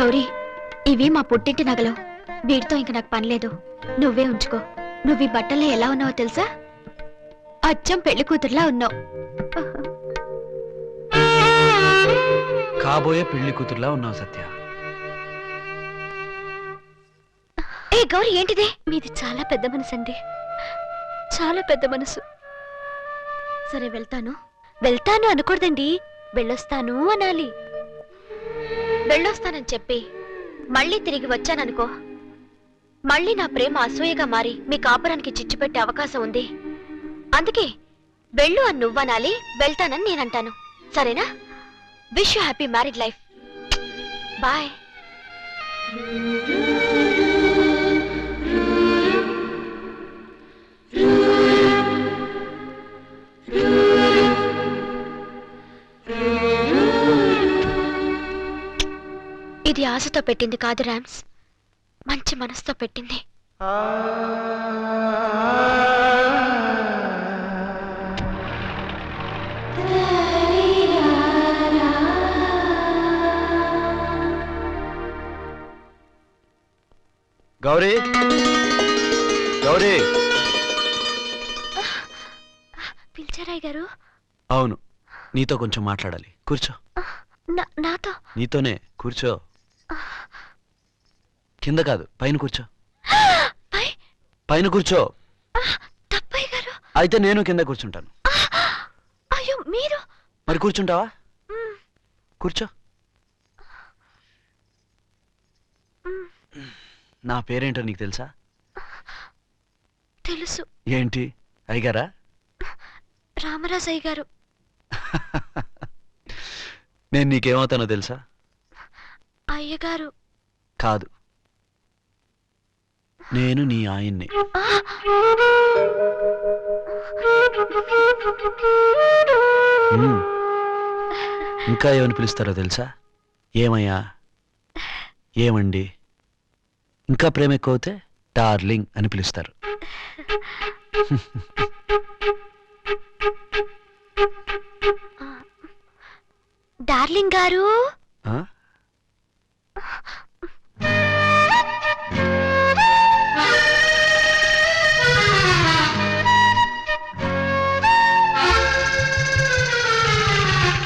గౌరీ, ఇవి మా పుట్టింటి నగలు. వీటితో ఇంక నాకు పనిలేదు. నువ్వే ఉంచుకో. నువ్వు ఈ బట్టల్లో ఎలా ఉన్నావో తెలుసా? అచ్చం పెళ్లి కూతురులా ఉన్నావు. కాబోయే పెళ్లి కూతురులా ఉన్నావు సత్య. ఏ గౌరీ, ఏంటిది? మీది చాలా పెద్ద మనసు అండి, చాలా పెద్ద మనసు. సరే వెళ్తాను. వెళ్తాను అనకూడదండి, వెళ్ళొస్తాను అనాలి. వెళ్ళొస్తానని చెప్పి మళ్ళీ తిరిగి వచ్చాననుకో, మళ్ళీ నా ప్రేమ అసూయగా మారి మీ కాపురానికి చిచ్చు పెట్టే అవకాశం ఉంది. అందుకే వెళ్ళు అని నువ్వనాలి, వెళ్తానని నేనంటాను. సరేనా? Wish you happy married life. Bye. ఇది ఆశతో పెట్టింది కాదు రామ్స్, మంచి మనసుతో పెట్టింది. గౌరీ, గౌరీ. పిలిచారాయ్ గారు? అవును, నీతో కొంచెం మాట్లాడాలి. కూర్చో. నాతో? నీతోనే, కూర్చో. కింద కాదు, పైన కూర్చో. పైన కూర్చో. తప్పయ్య గారు. అయితే నేను కింద కూర్చుంటాను. అయ్యో, మీరు మరి కూర్చుంటావా? కూర్చో. నా పేరేంటో నీకు తెలుసా? తెలుసు. ఏంటి, అయ్యగారా? రామరాజు అయ్య గారు. నేను నీకేమవుతానో తెలుసా? అయ్యగారు. కాదు, నేను నీ ఆయన్ని. ఇంకా ఏమని పిలుస్తారో తెలుసా? ఏమయ్యా, ఏమండి. ఇంకా ప్రేమ ఎక్కువ అవుతే డార్లింగ్ అని పిలుస్తారు. డార్లింగ్ గారు.